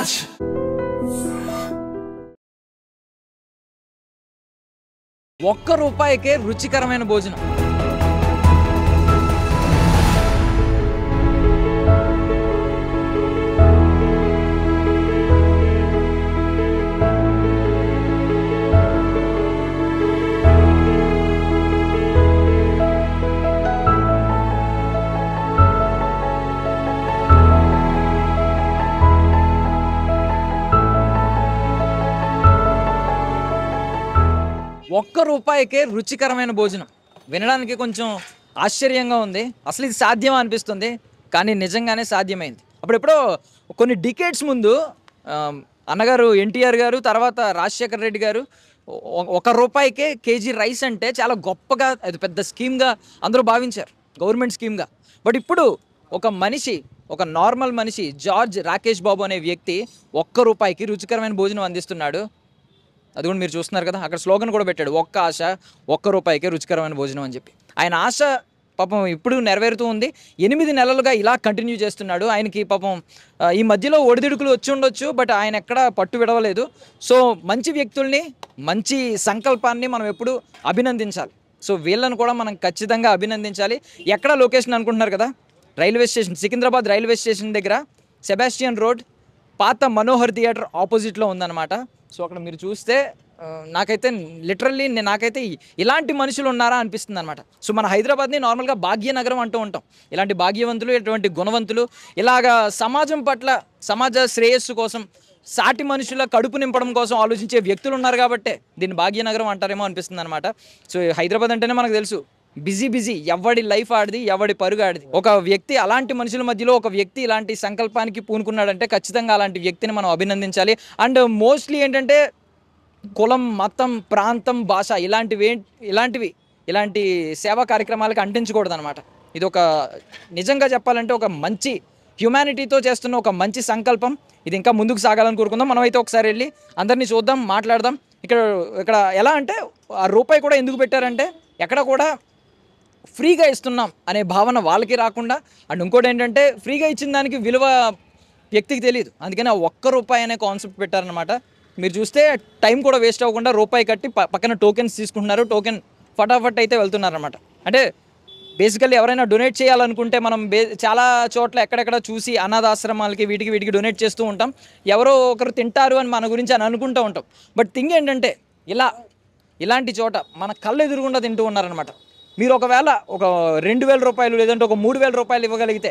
రాజ్. ₹1కే రుచికరమైన భోజనం. ₹1కే రుచికరమైన భోజనం. వినడానికి కొంచెం ఆశ్చర్యంగా ఉంది. అసలు ఇది సాధ్యమా అనిపిస్తుంది, కానీ నిజంగానే సాధ్యమైంది. అప్పుడెప్పుడో కొన్ని డికేడ్స్ ముందు అన్నగారు ఎన్టీఆర్ గారు, తర్వాత రాజశేఖర రెడ్డి గారు ₹1కే కేజీ రైస్ అంటే చాలా గొప్పగా, అది పెద్ద స్కీమ్గా అందరూ భావించారు, గవర్నమెంట్ స్కీమ్గా. బట్ ఇప్పుడు ఒక మనిషి, ఒక నార్మల్ మనిషి జార్జ్ రాకేష్ బాబు అనే వ్యక్తి ₹1కి రుచికరమైన భోజనం అందిస్తున్నాడు. అది కూడా మీరు చూస్తున్నారు కదా, అక్కడ స్లోగన్ కూడా పెట్టాడు, ఒక్క ఆశ ₹1కే రుచికరమైన భోజనం అని చెప్పి. ఆయన ఆశ పాపం ఇప్పుడు నెరవేరుతూ ఉంది. 8 నెలలుగా ఇలా కంటిన్యూ చేస్తున్నాడు. ఆయనకి పాపం ఈ మధ్యలో ఒడిదుడుకులు వచ్చి ఉండొచ్చు, బట్ ఆయన ఎక్కడ పట్టు విడవలేదు. సో మంచి వ్యక్తుల్ని, మంచి సంకల్పాన్ని మనం ఎప్పుడు అభినందించాలి. సో వీళ్ళని కూడా మనం ఖచ్చితంగా అభినందించాలి. ఎక్కడ లొకేషన్ అనుకుంటున్నారు కదా, railway station, Secunderabad railway station దగ్గర సెబాస్టియన్ రోడ్, పాత మనోహర్ థియేటర్ ఆపోజిట్లో ఉందన్నమాట. సో అక్కడ మీరు చూస్తే నాకైతే లిటరల్లీ నాకైతే ఇలాంటి మనుషులు ఉన్నారా అనిపిస్తుంది అనమాట. సో మన హైదరాబాద్ని నార్మల్గా భాగ్యనగరం అంటూ ఉంటాం. ఇలాంటి భాగ్యవంతులు, ఇటువంటి గుణవంతులు, ఇలాగా సమాజం పట్ల, సమాజ శ్రేయస్సు కోసం, సాటి మనుషుల కడుపు నింపడం కోసం ఆలోచించే వ్యక్తులు ఉన్నారు కాబట్టే దీన్ని భాగ్యనగరం అంటారేమో అనిపిస్తుంది అనమాట. సో హైదరాబాద్ అంటేనే మనకు తెలుసు, బిజీ, ఎవడి లైఫ్ ఆడిది, ఎవడి పరుగు ఆడిది. ఒక వ్యక్తి, అలాంటి మనుషుల మధ్యలో ఒక వ్యక్తి ఇలాంటి సంకల్పానికి పూనుకున్నాడంటే ఖచ్చితంగా అలాంటి వ్యక్తిని మనం అభినందించాలి. అండ్ మోస్ట్లీ ఏంటంటే కులం, మతం, ప్రాంతం, భాష ఇలాంటి సేవా కార్యక్రమాలకు అంటించకూడదు అనమాట. ఇది ఒక నిజంగా చెప్పాలంటే ఒక మంచి హ్యుమానిటీతో చేస్తున్న ఒక మంచి సంకల్పం. ఇది ఇంకా ముందుకు సాగాలని కోరుకుందాం. మనమైతే ఒకసారి వెళ్ళి అందరినీ చూద్దాం, మాట్లాడదాం. ఇక్కడ ఎలా అంటే ₹1 కూడా ఎందుకు పెట్టారంటే ఎక్కడ కూడా ఫ్రీగా ఇస్తున్నాం అనే భావన వాళ్ళకి రాకుండా, అండ్ ఇంకోటి ఏంటంటే ఫ్రీగా ఇచ్చిన దానికి విలువ వ్యక్తికి తెలియదు. అందుకని ఆ ₹1 అనే కాన్సెప్ట్ పెట్టారనమాట. మీరు చూస్తే టైం కూడా వేస్ట్ అవ్వకుండా ₹1 కట్టి పక్కన టోకెన్స్ తీసుకుంటున్నారు. టోకెన్ ఫటాఫట్ అయితే వెళ్తున్నారనమాట. అంటే బేసికల్లీ ఎవరైనా డొనేట్ చేయాలనుకుంటే మనం చాలా చోట్ల ఎక్కడెక్కడ చూసి అనాథాశ్రమాలకి వీటికి డొనేట్ చేస్తూ ఉంటాం. ఎవరో ఒకరు తింటారు అని మన గురించి అని అనుకుంటూ ఉంటాం. బట్ థింగ్ ఏంటంటే ఇలాంటి చోట మన కళ్ళు ఎదురుగుండా తింటూ ఉన్నారనమాట. మీరు ఒకవేళ ఒక ₹2,000 లేదంటే ఒక ₹3,000 ఇవ్వగలిగితే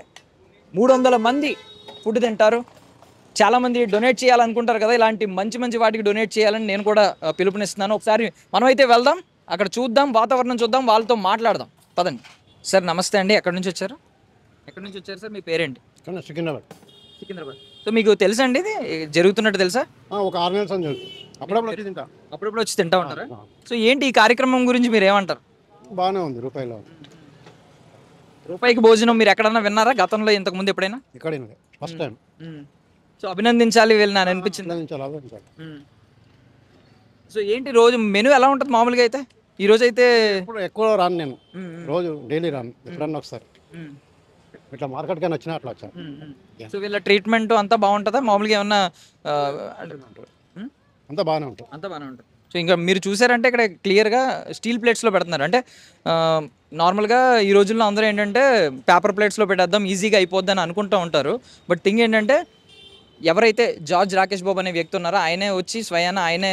300 మంది ఫుడ్ తింటారు. చాలామంది డొనేట్ చేయాలనుకుంటారు కదా, ఇలాంటి మంచి వాటికి డొనేట్ చేయాలని నేను కూడా పిలుపునిస్తున్నాను. ఒకసారి మనమైతే వెళ్దాం, అక్కడ చూద్దాం, వాతావరణం చూద్దాం, వాళ్ళతో మాట్లాడదాం. పదండి. సార్ నమస్తే అండి, ఎక్కడి నుంచి వచ్చారు సార్? మీ పేరేంటి? సికింద్రాబాద్. సో మీకు తెలుసా అండి ఇది జరుగుతున్నట్టు తెలుసా? ఒక 6 నెలల సంది అప్పుడప్పుడు వచ్చి తింటా ఉంటారా? సో ఏంటి ఈ కార్యక్రమం గురించి మీరు ఏమంటారు? బాగానే ఉంది. ₹1కి భోజనం మీరు ఎక్కడన్నా విన్నారా గతంలో, ఇంతకు ముందు ఎప్పుడైనా? ఇక్కడ ఫస్ట్ టైం. సో అభినందించాలి వీళ్ళని అని అనిపించింది. సో ఏంటి రోజు మెనూ ఎలా ఉంటుంది మామూలుగా అయితే? ఈ రోజు అయితే ఎక్కువ రాను నేను, రోజు డైలీ రాను, ఎప్పుడన్నా ఒకసారి ఇట్లా మార్కెట్ కానీ వచ్చినా అట్లా వచ్చాను. సో వీళ్ళ ట్రీట్మెంట్ అంతా బాగుంటుందా మామూలుగా? ఏమన్నా అంతా బాగానే ఉంటుంది. సో ఇంకా మీరు చూసారంటే ఇక్కడ క్లియర్గా స్టీల్ ప్లేట్స్లో పెడుతున్నారు. అంటే నార్మల్గా ఈ రోజుల్లో అందరూ ఏంటంటే పేపర్ ప్లేట్స్లో పెట్టేద్దాం, ఈజీగా అయిపోద్ది అని అనుకుంటూ ఉంటారు. బట్ థింగ్ ఏంటంటే ఎవరైతే జార్జ్ రాకేష్ బాబు అనే వ్యక్తి ఉన్నారో ఆయనే వచ్చి స్వయాన, ఆయనే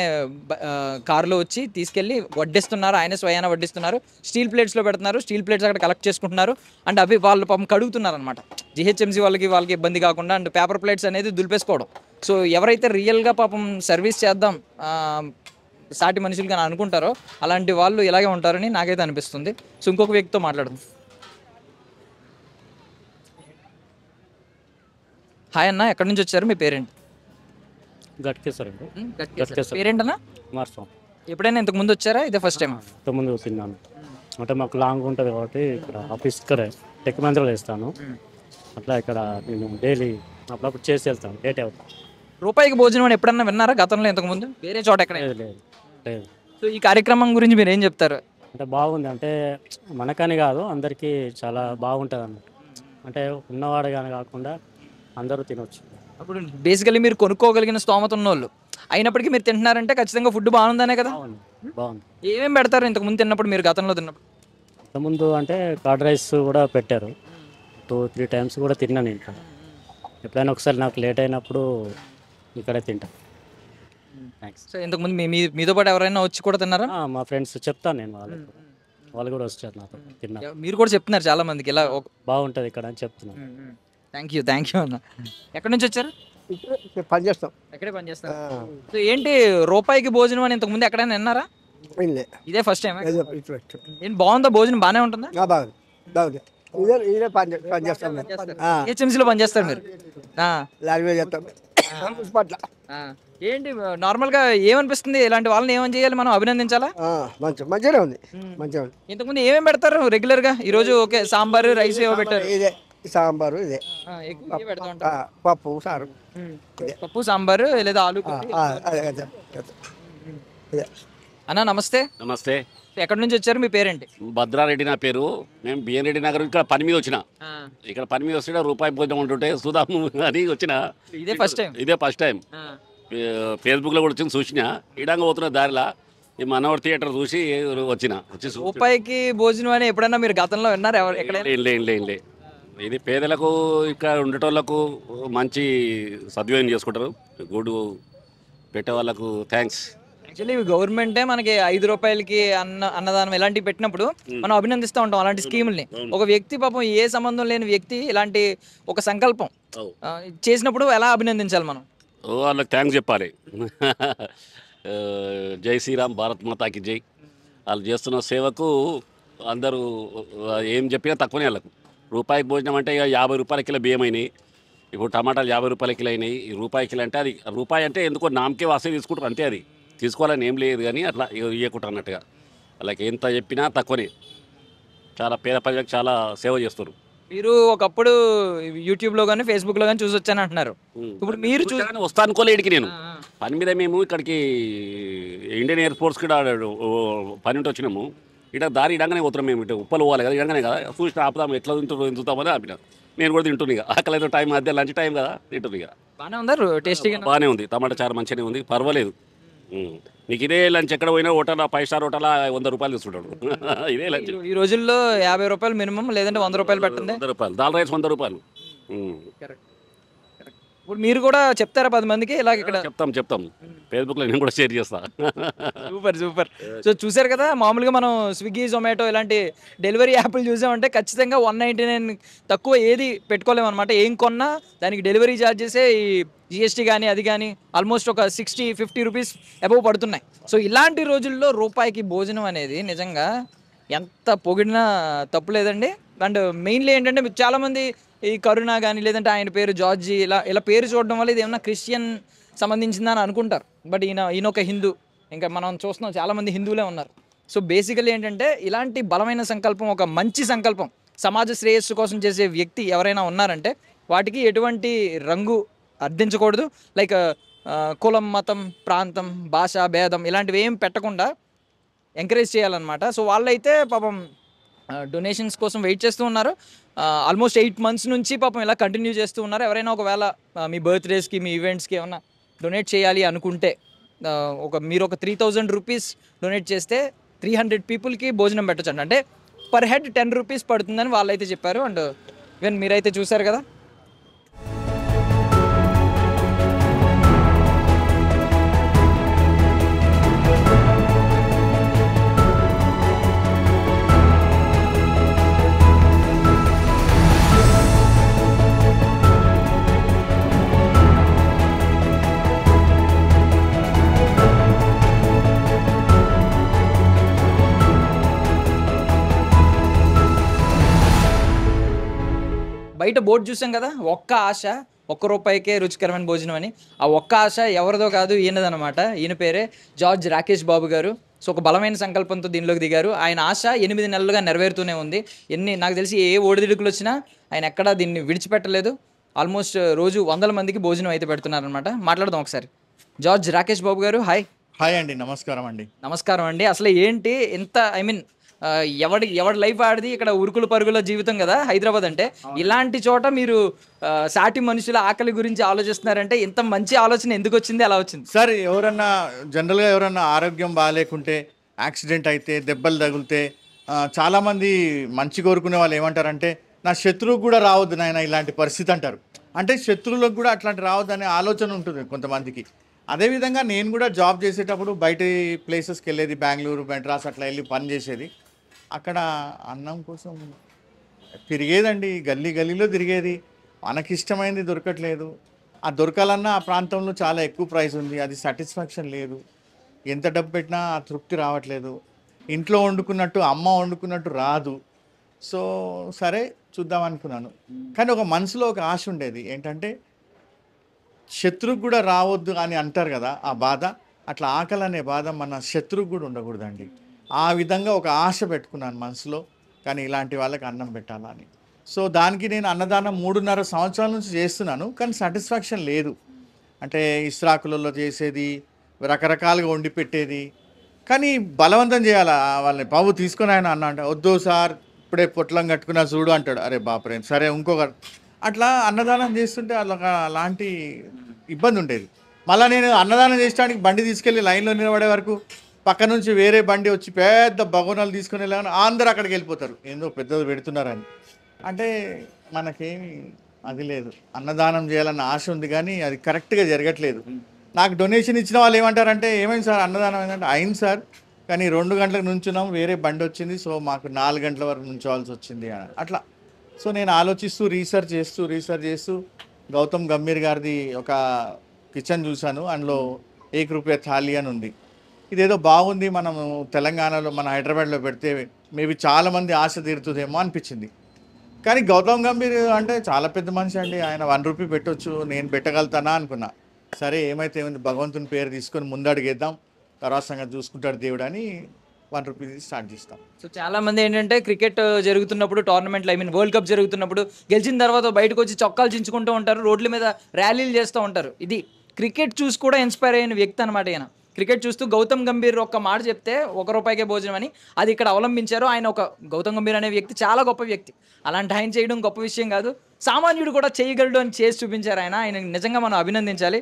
కారులో వచ్చి తీసుకెళ్ళి వడ్డిస్తున్నారు, ఆయనే స్వయాన వడ్డిస్తున్నారు. స్టీల్ ప్లేట్స్లో పెడుతున్నారు, స్టీల్ ప్లేట్స్ అక్కడ కలెక్ట్ చేసుకుంటున్నారు. అండ్ అవి వాళ్ళు పాపం కడుగుతున్నారు అనమాట, జిహెచ్ఎంసీ వాళ్ళకి ఇబ్బంది కాకుండా. అండ్ పేపర్ ప్లేట్స్ అనేది దులిపేసుకోవడం. సో ఎవరైతే రియల్గా పాపం సర్వీస్ చేద్దాం సాటి మనుషులుగా అనుకుంటారో అలాంటి వాళ్ళు ఇలాగే ఉంటారని నాకైతే అనిపిస్తుంది. సో ఇంకొక వ్యక్తితో మాట్లాడదాం. హాయ్ అన్న, ఎక్కడి నుంచి వచ్చారు? మీ పేరేంటి? గట్కేశ్వర. పేరేంటన్నా? ఎప్పుడైనా ఇంతకు ముందు వచ్చారా? ఇదే ఫస్ట్ టైం? ఇంతకుముందు తిన్నాను. అంటే మాకు లాంగ్ ఉంటుంది కాబట్టి ఇక్కడ ఆఫీస్ ఇక్కడే టెక్ మంత్రాలు వేస్తాను. అట్లా ఇక్కడ నేను డైలీ అప్పుడప్పుడు చేసి వెళ్తాను, లేట్ అవుతాను. ₹1కి భోజనం అని ఎప్పుడన్నా విన్నారా గతంలో, ఇంతకు ముందు వేరే చోట ఎక్కడ? లేదు. సో ఈ కార్యక్రమం గురించి మీరు ఏం చెప్తారు? అంటే బాగుంది, అంటే మనకని కాదు అందరికీ చాలా బాగుంటుంది అన్నట్టు. అంటే ఉన్నవాడు కానీ కాకుండా అందరూ తినొచ్చు. అప్పుడు బేసికలీ మీరు కొనుక్కోగలిగిన స్తోమత ఉన్నోళ్ళు అయినప్పటికీ మీరు తింటున్నారంటే ఖచ్చితంగా ఫుడ్ బాగుందనే కదా. బాగుంది. ఏమేమి పెడతారు ఇంతకుముందు తిన్నప్పుడు, మీరు గతంలో తిన్నప్పుడు? ఇంతకుముందు అంటే కర్డ్ రైస్ కూడా పెట్టారు, 2-3 టైమ్స్ కూడా తిన్నాను. ఇంకా ఎప్పుడైనా ఒకసారి నాకు లేట్ అయినప్పుడు ఇక్కడే తింటా. థ్యాంక్స్. సో ఇంతకుముందు మీతో పాటు ఎవరైనా వచ్చి కూడా తిన్నారా? మా ఫ్రెండ్స్ చెప్తాను నేను వాళ్ళకు, వాళ్ళు కూడా వచ్చారు నాతో తిన్నా. మీరు కూడా చెప్తున్నారు చాలా మందికి ఇలా బాగుంటుంది ఇక్కడ అని చెప్తున్నాను. థ్యాంక్ యూ అన్న. ఎక్కడి నుంచి వచ్చారు? పని చేస్తాం. ఎక్కడే పని చేస్తారు. సో ఏంటి రూపాయికి భోజనం అని ఇంతకుముందు ఎక్కడైనా విన్నారా? ఇదే ఫస్ట్ టైం? ఏంటి బాగుందా భోజనం? బాగానే ఉంటుందా? బాగుంది. ఇదే పని చేస్తాం. హెచ్ఎంసీలో పని చేస్తారు మీరు? లారీ చేస్తాం. ఏంటి నార్మల్గా ఏమనిపిస్తుంది, ఇలాంటి వాళ్ళని ఏమని చేయాలి, మనం అభినందించాలా? మంచిగానే ఉంది. ఇంతకుముందు ఏమేమి పెడతారు రెగ్యులర్గా? ఈరోజు ఓకే సాంబారు రైస్ ఏవో పెట్టారు. ఇదే సాంబారు, ఇదే ఎక్కువ ఇవే పెడతా ఉంటారు. పప్పు సారు, పప్పు సాంబారు లేదా ఆలు. అన్న నమస్తే. నమస్తే. ఎక్కడి నుంచి వచ్చారు, మీ పేరేంటి? భద్రారెడ్డి నా పేరు. మేము బిఎన్ రెడ్డి నగర్ ఇక్కడ పని మీద వచ్చిన. ఇక్కడ పని మీద వస్తే రూపాయి భోజనం ఉంటుంటే చూద్దాము అని వచ్చిన. ఇదే ఫస్ట్ టైం. ఫేస్బుక్లో కూడా వచ్చింది, చూసిన. ఇడంగా పోతున్న దారిలో ఈ మనోహర్ థియేటర్ చూసి వచ్చి రూపాయికి భోజనం అని ఎప్పుడైనా మీరు గతంలో విన్నారు? లే ఇది పేదలకు ఇక్కడ ఉండేటోళ్ళకు మంచి సద్వినియోగం చేసుకుంటారు. గుడ్ పెట్టే వాళ్ళకు థ్యాంక్స్. యాక్చువల్లీ గవర్నమెంటే మనకి 5 రూపాయలకి అన్నదానం ఇలాంటివి పెట్టినప్పుడు మనం అభినందిస్తూ ఉంటాం అలాంటి స్కీముల్ని. ఒక వ్యక్తి పాపం ఏ సంబంధం లేని వ్యక్తి ఇలాంటి ఒక సంకల్పం చేసినప్పుడు ఎలా అభినందించాలి మనం? వాళ్ళకి థ్యాంక్స్ చెప్పాలి. జై శ్రీరామ్, భారత్ మాతాకి జై. వాళ్ళు చేస్తున్న సేవకు అందరూ ఏం చెప్పినా తక్కువనే. వాళ్ళకు రూపాయికి భోజనం అంటే ఇక 50 రూపాయల కిలో బియ్యం అయినాయి. ఇప్పుడు టమాటాలు 50 రూపాయల కిలో అయినాయి. రూపాయి కిలో అంటే అది రూపాయి అంటే ఎందుకో నామకే వాసే తీసుకుంటారు అంతే. అది తీసుకోవాలని ఏం లేదు కానీ అట్లా ఇవ్వకుండా అన్నట్టుగా వాళ్ళకి ఎంత చెప్పినా తక్కువనే. చాలా పేద ప్రజలకు చాలా సేవ చేస్తారు. మీరు ఒకప్పుడు యూట్యూబ్లో కానీ ఫేస్బుక్లో కానీ చూసి వచ్చాను అంటున్నారు. ఇప్పుడు మీరు వస్తా అనుకోలే ఇక్కడికి. నేను పని మీద మేము ఇక్కడికి ఇండియన్ ఎయిర్ ఫోర్స్ కూడా పని ఉంటే వచ్చినాము. ఇట్లా దారి ఇడంగానే పోతున్నాం మేము. ఇటు ఉప్పలు పోవాలి కదా, ఇడంగానే కదా చూసిన ఆపుదాం, ఎట్లా తింటామని ఆపిన. నేను కూడా తింటున్నా. ఇక ఆకలి అయితే టైం మధ్య లంచ్ టైం కదా తింటుంది. ఇక బాగానే ఉందా? టేస్టీగా బాగానే ఉంది. టమాటా చారు మంచిగానే ఉంది, పర్వాలేదు. నీకు ఇదే లంచ్ ఎక్కడ పోయినా హోటల్ 5 స్టార్ హోటల్ 100 రూపాయలు తీసుకుంటాడు. ఇదే లంచ్. ఈ రోజుల్లో 50 రూపాయలు మినిమం, లేదంటే 100 రూపాయలు పెట్టండి. 100 రూపాయలు దాల్ రైస్ 100 రూపాయలు. ఇప్పుడు మీరు కూడా చెప్తారా 10 మందికి ఇలా? ఇక్కడ చెప్తాం. ఫేస్బుక్లో నేను కూడా షేర్ చేస్తా. సూపర్. సో చూసారు కదా, మామూలుగా మనం స్విగ్గీ, జొమాటో ఇలాంటి డెలివరీ యాప్లు చూసామంటే ఖచ్చితంగా 199 తక్కువ ఏది పెట్టుకోలేమన్నమాట. ఏం కొన్నా దానికి డెలివరీ ఛార్జెసే ఈ జిఎస్టీ కానీ అది కానీ ఆల్మోస్ట్ ఒక 60-50 రూపీస్ అబవ్ పడుతున్నాయి. సో ఇలాంటి రోజుల్లో రూపాయికి భోజనం అనేది నిజంగా ఎంత పొగిడినా తప్పు లేదండి. అండ్ మెయిన్లీ ఏంటంటే చాలామంది ఈ కరుణ కానీ లేదంటే ఆయన పేరు జార్జి ఇలా పేరు చూడడం వల్ల ఇది ఏమన్నా క్రిస్టియన్ సంబంధించిందని అనుకుంటారు. బట్ ఈయన ఒక హిందూ. ఇంకా మనం చూస్తున్నాం చాలామంది హిందువులే ఉన్నారు. సో బేసికలీ ఏంటంటే ఇలాంటి బలమైన సంకల్పం, ఒక మంచి సంకల్పం, సమాజ శ్రేయస్సు కోసం చేసే వ్యక్తి ఎవరైనా ఉన్నారంటే వాటికి ఎటువంటి రంగు అర్థించకూడదు. లైక్ కులం, మతం, ప్రాంతం, భాష భేదం ఇలాంటివి ఏం పెట్టకుండా ఎంకరేజ్ చేయాలన్నమాట. సో వాళ్ళైతే పాపం డొనేషన్స్ కోసం వెయిట్ చేస్తూ ఉన్నారు. ఆల్మోస్ట్ 8 months నుంచి పాపం ఇలా కంటిన్యూ చేస్తూ ఉన్నారు. ఎవరైనా ఒకవేళ మీ బర్త్డేస్కి, మీ ఈవెంట్స్కి ఏమన్నా డొనేట్ చేయాలి అనుకుంటే మీరు ఒక 3000 రూపీస్ డొనేట్ చేస్తే 300 పీపుల్కి భోజనం పెట్టచ్చు. అంటే పర్ హెడ్ 10 రూపీస్ పడుతుందని వాళ్ళైతే చెప్పారు. అండ్ ఈవెన్ మీరైతే చూసారు కదా. బయట బోర్డు చూసాం కదా, ఒక్క ఆశ, 1 రూపాయికే రుచికరమైన భోజనం అని. ఆ ఒక్క ఆశ ఎవరిదో కాదు, ఈయనదనమాట. ఈయన పేరే జార్జ్ రాకేష్ బాబు గారు. సో ఒక బలమైన సంకల్పంతో దీనిలోకి దిగారు. ఆయన ఆశ 8 నెలలుగా నెరవేరుతూనే ఉంది. నాకు తెలిసి ఏ ఒడిదుడుకులు వచ్చినా ఆయన ఎక్కడా దీన్ని విడిచిపెట్టలేదు. ఆల్మోస్ట్ రోజు 100 మందికి భోజనం అయితే పెడుతున్నారనమాట. మాట్లాడదాం ఒకసారి. జార్జ్ రాకేష్ బాబు గారు, హాయ్. హాయ్ అండి, నమస్కారం అండి. అసలు ఏంటి ఇంత ఎవడి లైఫ్ ఆడిది, ఇక్కడ ఉరుకుల పరుగుల జీవితం కదా హైదరాబాద్ అంటే. ఇలాంటి చోట మీరు సాటి మనుషుల ఆకలి గురించి ఆలోచిస్తున్నారంటే ఇంత మంచి ఆలోచన ఎందుకు వచ్చింది, ఎలా వచ్చింది? సార్ ఎవరన్నా జనరల్గా ఎవరన్నా ఆరోగ్యం బాగాలేకుంటే, యాక్సిడెంట్ అయితే, దెబ్బలు తగిలితే చాలామంది మంచి కోరుకునే వాళ్ళు ఏమంటారంటే నా శత్రువుకు కూడా రావద్దు నాయన ఇలాంటి పరిస్థితి అంటారు. అంటే శత్రువులకు కూడా అట్లాంటి రావద్దు అనే ఆలోచన ఉంటుంది కొంతమందికి. అదేవిధంగా నేను కూడా జాబ్ చేసేటప్పుడు బయట ప్లేసెస్కి వెళ్ళేది, బెంగళూరు, మెడ్రాస్ అట్లా వెళ్ళి పని చేసేది. అక్కడ అన్నం కోసం తిరిగేదండి, గల్లీ గల్లీలో తిరిగేది. మనకిష్టమైనది దొరకట్లేదు. ఆ దొరకాలన్నా ఆ ప్రాంతంలో చాలా ఎక్కువ ప్రైస్ ఉంది, అది సాటిస్ఫాక్షన్ లేదు. ఎంత డబ్బు పెట్టినా ఆ తృప్తి రావట్లేదు. ఇంట్లో వండుకున్నట్టు, అమ్మ వండుకున్నట్టు రాదు. సో సరే చూద్దాం అనుకున్నాను. కానీ ఒక మనసులో ఒక ఆశ ఉండేది ఏంటంటే శత్రువుకు కూడా రావద్దు అని అంటారు కదా, ఆ బాధ. అట్లా ఆకలి అనే బాధ మన శత్రువుకు కూడా ఉండకూడదండి. ఆ విధంగా ఒక ఆశ పెట్టుకున్నాను మనసులో, కానీ ఇలాంటి వాళ్ళకి అన్నం పెట్టాలని. సో దానికి నేను అన్నదానం 3.5 సంవత్సరాల నుంచి చేస్తున్నాను, కానీ సాటిస్ఫాక్షన్ లేదు. అంటే ఇస్రాకులలో చేసేది, రకరకాలుగా వండి పెట్టేది, కానీ బలవంతం చేయాలి వాళ్ళని. బాబు తీసుకొని ఆయన అన్న అంటే వద్దు సార్ ఇప్పుడే పొట్లం కట్టుకున్నా చూడు అంటాడు. అరే బాపరే సరే ఇంకొక అట్లా అన్నదానం చేస్తుంటే అలాంటి ఇబ్బంది ఉండేది. మళ్ళీ నేను అన్నదానం చేసడానికి బండి తీసుకెళ్ళి లైన్లో నిలబడే వరకు పక్క నుంచి వేరే బండి వచ్చి పెద్ద భగవనాలు తీసుకొని వెళ్ళాను, అందరూ అక్కడికి వెళ్ళిపోతారు ఏందో పెద్దది పెడుతున్నారని. అంటే మనకేమి అది లేదు. అన్నదానం చేయాలన్న ఆశ ఉంది కానీ అది కరెక్ట్గా జరగట్లేదు. నాకు డొనేషన్ ఇచ్చిన వాళ్ళు ఏమంటారంటే ఏమైంది సార్ అన్నదానం ఏంటంటే అయింది సార్, కానీ 2 గంటలకు నుంచున్నాం, వేరే బండి వచ్చింది, సో మాకు 4 గంటల వరకు నుంచోవాల్సి వచ్చింది అని అట్లా. సో నేను ఆలోచిస్తూ రీసెర్చ్ చేస్తూ గౌతమ్ గంభీర్ గారిది ఒక కిచెన్ చూశాను. అందులో 1 రూపాయ థాలీ అని ఉంది. ఇదేదో బాగుంది, మనము తెలంగాణలో మన హైదరాబాద్లో పెడితే మేబీ చాలామంది ఆశ తీరుతుందేమో అనిపించింది. కానీ గౌతమ్ గంభీర్ అంటే చాలా పెద్ద మనిషి అండి, ఆయన 1 రూపీ పెట్టొచ్చు, నేను పెట్టగలుగుతానా అనుకున్నా. సరే ఏమైతే ఏమైంది, భగవంతుని పేరు తీసుకొని ముందడుగేద్దాం, తర్వాత సంగతి చూసుకుంటాడు దేవుడు అని 1 రూపీ స్టార్ట్ చేస్తాం. సో చాలా మంది ఏంటంటే క్రికెట్ జరుగుతున్నప్పుడు, టోర్నమెంట్లు వరల్డ్ కప్ జరుగుతున్నప్పుడు గెలిచిన తర్వాత బయటకు వచ్చి చొక్కాలు చించుకుంటూ ఉంటారు, రోడ్ల మీద ర్యాలీలు చేస్తూ ఉంటారు. ఇది క్రికెట్ చూసి కూడా ఇన్స్పైర్ అయిన వ్యక్తి అనమాట ఈయన. క్రికెట్ చూస్తూ గౌతమ్ గంభీర్ ఒక్క మాట చెప్తే 1 రూపాయికే భోజనం అని అది ఇక్కడ అవలంబించారు. ఆయన ఒక గౌతమ్ గంభీర్ అనే వ్యక్తి చాలా గొప్ప వ్యక్తి. అలాంటి ఆయన చేయడం గొప్ప విషయం కాదు, సామాన్యుడు కూడా చేయగలడు అని చేసి చూపించారు ఆయన నిజంగా మనం అభినందించాలి.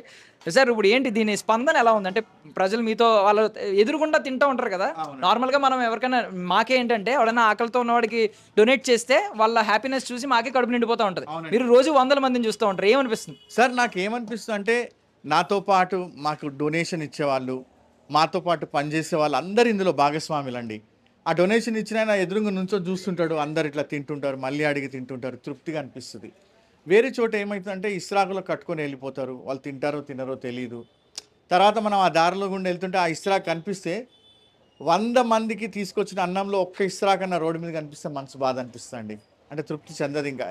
సార్ ఇప్పుడు ఏంటి దీని స్పందన ఎలా ఉంది? అంటే ప్రజలు మీతో వాళ్ళు ఎదురుగుండా తింటూ ఉంటారు కదా, నార్మల్గా మనం ఎవరికైనా మాకే ఏంటంటే ఎవరైనా ఆకలితో ఉన్నవాడికి డొనేట్ చేస్తే వాళ్ళ హ్యాపీనెస్ చూసి మాకే కడుపు నిండిపోతూ ఉంటుంది. మీరు రోజు 100 మందిని చూస్తూ ఉంటారు, ఏమనిపిస్తుంది సార్? నాకు ఏమనిపిస్తుంది అంటే నాతో పాటు మాకు డొనేషన్ ఇచ్చేవాళ్ళు, మాతో పాటు పనిచేసే వాళ్ళు అందరు ఇందులో భాగస్వాములండి. ఆ డొనేషన్ ఇచ్చిన ఆయన ఎదురుగా నుంచో చూస్తుంటాడు, అందరు ఇట్లా తింటుంటారు, మళ్ళీ అడిగి తింటుంటారు, తృప్తిగా అనిపిస్తుంది. వేరే చోట ఏమవుతుందంటే ఇస్రాకులో కట్టుకొని వెళ్ళిపోతారు, వాళ్ళు తింటారో తినరో తెలియదు. తర్వాత మనం ఆ దారిలో గుండా వెళ్తుంటే ఆ ఇస్రాక్ కనిపిస్తే 100 మందికి తీసుకొచ్చిన అన్నంలో ఒక్క ఇస్రాక్ అన్న రోడ్డు మీద కనిపిస్తే మనసు బాధ అనిపిస్తుంది అండి. అంటే తృప్తి చెందదు. ఇంకా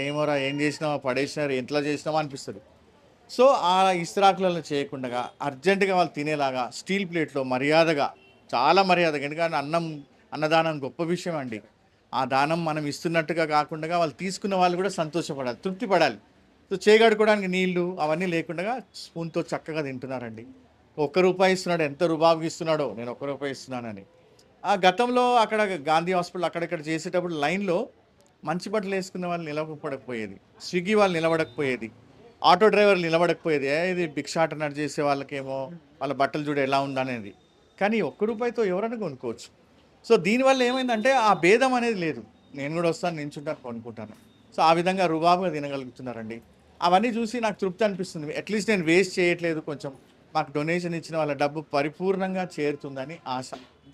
ఏమోరా ఏం చేసినావా, పడేసినారు, ఎట్లా చేసినావా అనిపిస్తుంది. సో ఆ ఇస్రాకులలో చేయకుండా అర్జెంటుగా వాళ్ళు తినేలాగా స్టీల్ ప్లేట్లో మర్యాదగా, చాలా మర్యాదగా, ఎందుకంటే అన్నదానం గొప్ప విషయం అండి. ఆ దానం మనం ఇస్తున్నట్టుగా కాకుండా వాళ్ళు తీసుకున్న వాళ్ళు కూడా సంతోషపడాలి, తృప్తి పడాలి. సో చేయగడుకోవడానికి నీళ్లు అవన్నీ లేకుండా స్పూన్తో చక్కగా తింటున్నారండి. 1 రూపాయి ఇస్తున్నాడు, ఎంత రుబాబుకి ఇస్తున్నాడో, నేను 1 రూపాయి ఇస్తున్నానని. ఆ గతంలో అక్కడ గాంధీ హాస్పిటల్ అక్కడక్కడ చేసేటప్పుడు లైన్లో మంచి బట్టలు వేసుకున్న వాళ్ళు నిలబడకపోయేది, స్విగ్గీ వాళ్ళు నిలబడకపోయేది, ఆటో డ్రైవర్లు నిలబడకపోయేది. ఇది భిక్షాటన చేసే వాళ్ళకేమో వాళ్ళ బట్టలు చూడ ఎలా ఉందనేది. కానీ 1 రూపాయితో ఎవరైనా కొనుక్కోవచ్చు. సో దీనివల్ల ఏమైందంటే ఆ భేదం అనేది లేదు. నేను కూడా వస్తాను, నించుంటాను, కొనుక్కుంటాను. సో ఆ విధంగా రుబాబుగా తినగలుగుతున్నారండి. అవన్నీ చూసి నాకు తృప్తి అనిపిస్తుంది. అట్లీస్ట్ నేను వేస్ట్ చేయట్లేదు, కొంచెం మాకు డొనేషన్ ఇచ్చిన వాళ్ళ డబ్బు పరిపూర్ణంగా చేరుతుందని ఆశ,